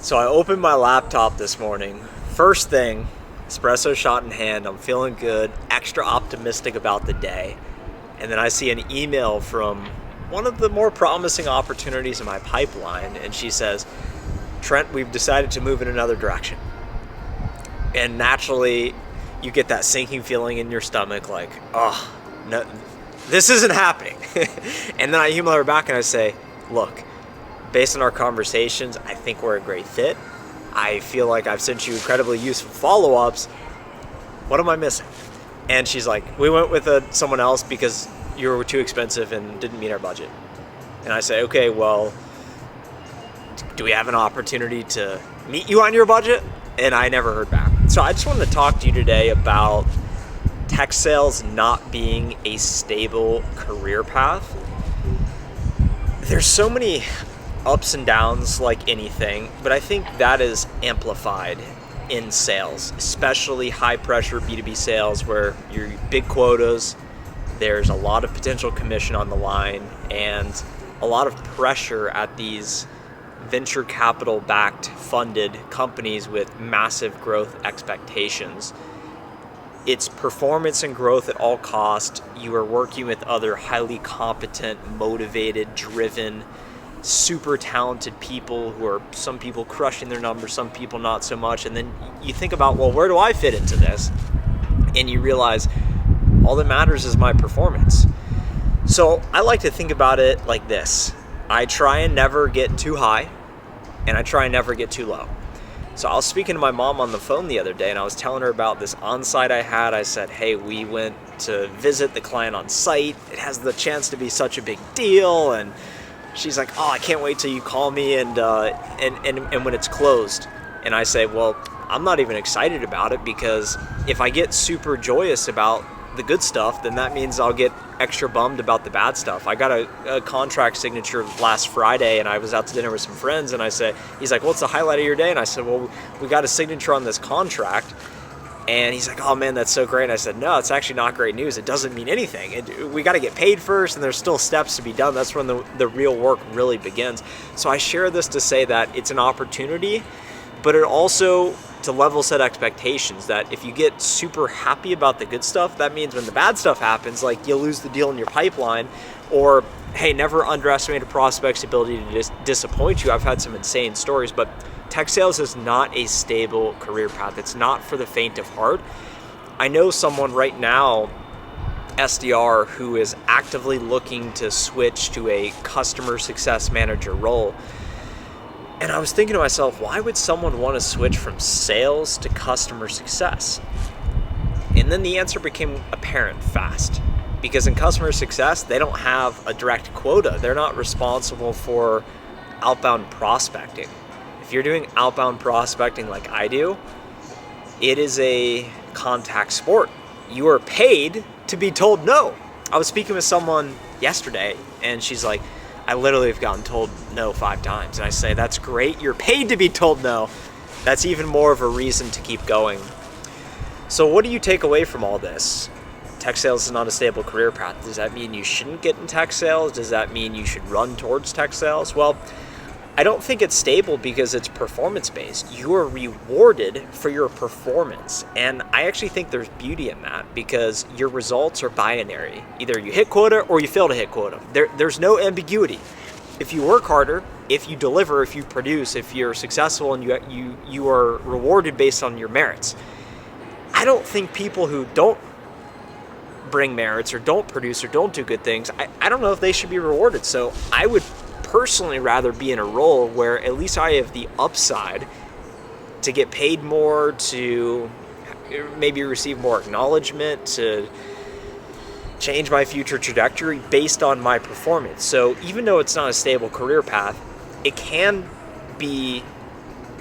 So I opened my laptop this morning. First thing, espresso shot in hand. I'm feeling good, extra optimistic about the day. And then I see an email from one of the more promising opportunities in my pipeline. And she says, Trent, we've decided to move in another direction. And naturally, you get that sinking feeling in your stomach like, oh, no, this isn't happening. And then I email her back and I say, look, based on our conversations, I think we're a great fit. I feel like I've sent you incredibly useful follow-ups. What am I missing? And she's like, we went with someone else because you were too expensive and didn't meet our budget. And I say, okay, well, do we have an opportunity to meet you on your budget? And I never heard back. So I just wanted to talk to you today about tech sales not being a stable career path. There's so many ups and downs like anything, but I think that is amplified in sales, especially high pressure B2B sales where you're big quotas, there's a lot of potential commission on the line, and a lot of pressure at these venture capital backed funded companies with massive growth expectations. It's performance and growth at all cost. You are working with other highly competent, motivated, driven, super talented people who are, some people crushing their numbers, some people not so much. And then you think about, well, where do I fit into this? And you realize all that matters is my performance. So I like to think about it like this. I try and never get too high, and I try and never get too low. So I was speaking to my mom on the phone the other day, and I was telling her about this on-site I had. I said, hey, we went to visit the client on site. It has the chance to be such a big deal. And she's like, oh, I can't wait till you call me and when it's closed. And I say, well, I'm not even excited about it, because if I get super joyous about the good stuff, then that means I'll get extra bummed about the bad stuff. I got a contract signature last Friday, and I was out to dinner with some friends, and he's like, what's the highlight of your day? And I said, well, we got a signature on this contract. And he's like, oh man, that's so great. And I said, no, it's actually not great news. It doesn't mean anything. We got to get paid first, and there's still steps to be done. That's when the real work really begins. So I share this to say that it's an opportunity, but it also to level set expectations, that if you get super happy about the good stuff, that means when the bad stuff happens, like you lose the deal in your pipeline, or hey, never underestimate a prospect's ability to disappoint you. I've had some insane stories, but tech sales is not a stable career path. It's not for the faint of heart. I know someone right now, SDR, who is actively looking to switch to a customer success manager role. And I was thinking to myself, why would someone want to switch from sales to customer success? And then the answer became apparent fast. Because in customer success, they don't have a direct quota. They're not responsible for outbound prospecting. If you're doing outbound prospecting like I do, it is a contact sport. You are paid to be told no. I was speaking with someone yesterday, and she's like, I literally have gotten told no 5 times. And I say, that's great. You're paid to be told no. That's even more of a reason to keep going. So what do you take away from all this? Tech sales is not a stable career path. Does that mean you shouldn't get in tech sales? Does that mean you should run towards tech sales? Well, I don't think it's stable because it's performance-based. You are rewarded for your performance. And I actually think there's beauty in that, because your results are binary. Either you hit quota or you fail to hit quota. There's no ambiguity. If you work harder, if you deliver, if you produce, if you're successful, and you are rewarded based on your merits. I don't think people who don't bring merits or don't produce or don't do good things, I don't know if they should be rewarded. So I would personally rather be in a role where at least I have the upside to get paid more, to maybe receive more acknowledgement, to change my future trajectory based on my performance. So even though it's not a stable career path, it can be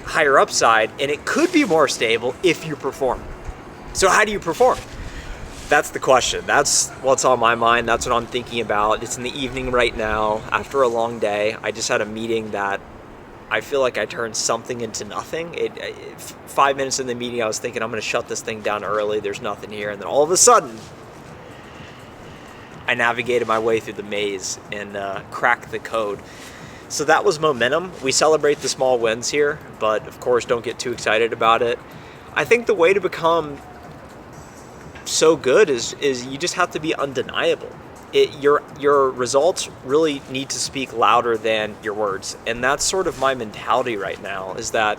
higher upside, and it could be more stable if you perform. So how do you perform? That's the question. That's what's on my mind. That's what I'm thinking about. It's in the evening right now after a long day. I just had a meeting that I feel like I turned something into nothing. 5 minutes in the meeting, I was thinking I'm going to shut this thing down early. There's nothing here. And then all of a sudden, I navigated my way through the maze and cracked the code. So that was momentum. We celebrate the small wins here, but of course don't get too excited about it. I think the way to become so good is you just have to be undeniable. Your results really need to speak louder than your words. And that's sort of my mentality right now, is that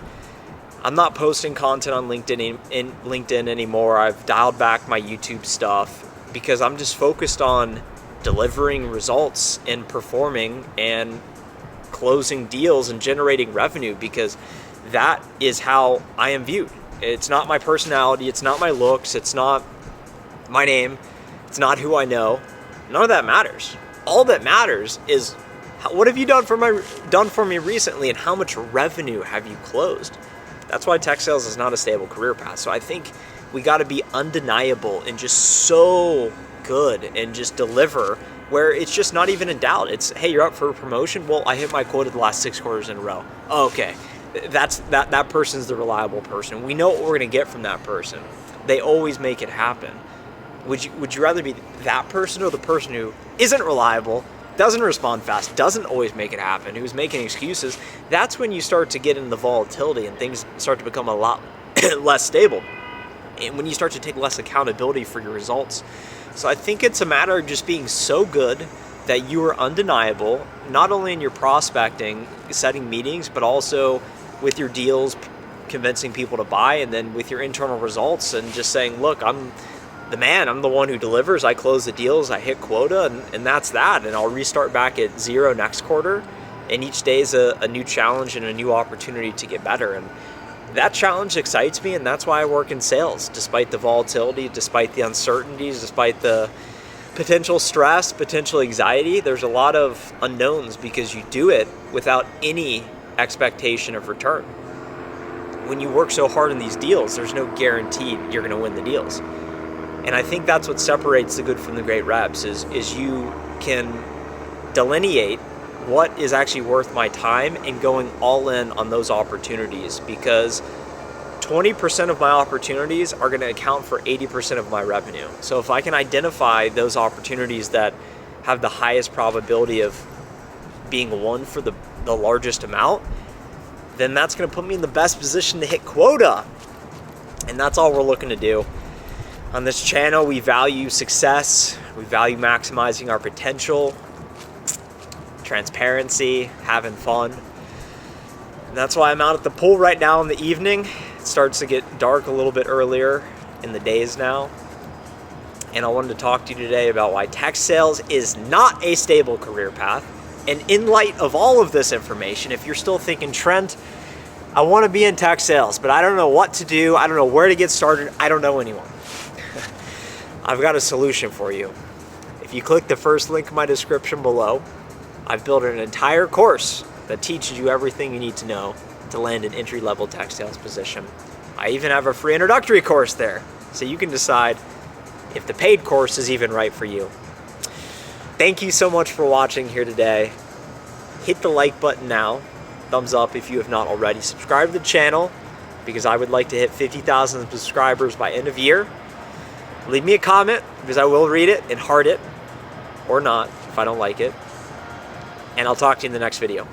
I'm not posting content on LinkedIn anymore. I've dialed back my YouTube stuff because I'm just focused on delivering results and performing and closing deals and generating revenue, because that is how I am viewed. It's not my personality, it's not my looks, it's not my name, it's not who I know. None of that matters. All that matters is what have you done for me recently, and how much revenue have you closed? That's why tech sales is not a stable career path. So I think we got to be undeniable and just so good and just deliver where it's just not even in doubt. It's, hey, you're up for a promotion? Well, I hit my quota the last 6 quarters in a row. Oh, okay. That person's the reliable person. We know what we're going to get from that person. They always make it happen. Would you rather be that person or the person who isn't reliable, doesn't respond fast, doesn't always make it happen, who's making excuses? That's when you start to get into the volatility and things start to become a lot less stable. And when you start to take less accountability for your results. So I think it's a matter of just being so good that you are undeniable, not only in your prospecting, setting meetings, but also with your deals, convincing people to buy, and then with your internal results and just saying, look, I'm the man, I'm the one who delivers, I close the deals, I hit quota, and that's that. And I'll restart back at 0 next quarter. And each day is a new challenge and a new opportunity to get better. And that challenge excites me, and that's why I work in sales, despite the volatility, despite the uncertainties, despite the potential stress, potential anxiety. There's a lot of unknowns because you do it without any expectation of return. When you work so hard in these deals, there's no guarantee you're going to win the deals. And I think that's what separates the good from the great reps is you can delineate what is actually worth my time and going all in on those opportunities, because 20% of my opportunities are going to account for 80% of my revenue. So if I can identify those opportunities that have the highest probability of being won for the largest amount, then that's going to put me in the best position to hit quota. And that's all we're looking to do. On this channel, we value success, we value maximizing our potential, transparency, having fun. And that's why I'm out at the pool right now in the evening. It starts to get dark a little bit earlier in the days now. And I wanted to talk to you today about why tech sales is not a stable career path. And in light of all of this information, if you're still thinking, Trent, I want to be in tech sales, but I don't know what to do, I don't know where to get started, I don't know anyone. I've got a solution for you. If you click the first link in my description below, I've built an entire course that teaches you everything you need to know to land an entry-level tech sales position. I even have a free introductory course there, so you can decide if the paid course is even right for you. Thank you so much for watching here today. Hit the like button now. Thumbs up if you have not already. Subscribe to the channel, because I would like to hit 50,000 subscribers by end of year. Leave me a comment, because I will read it and heart it, or not if I don't like it. And I'll talk to you in the next video.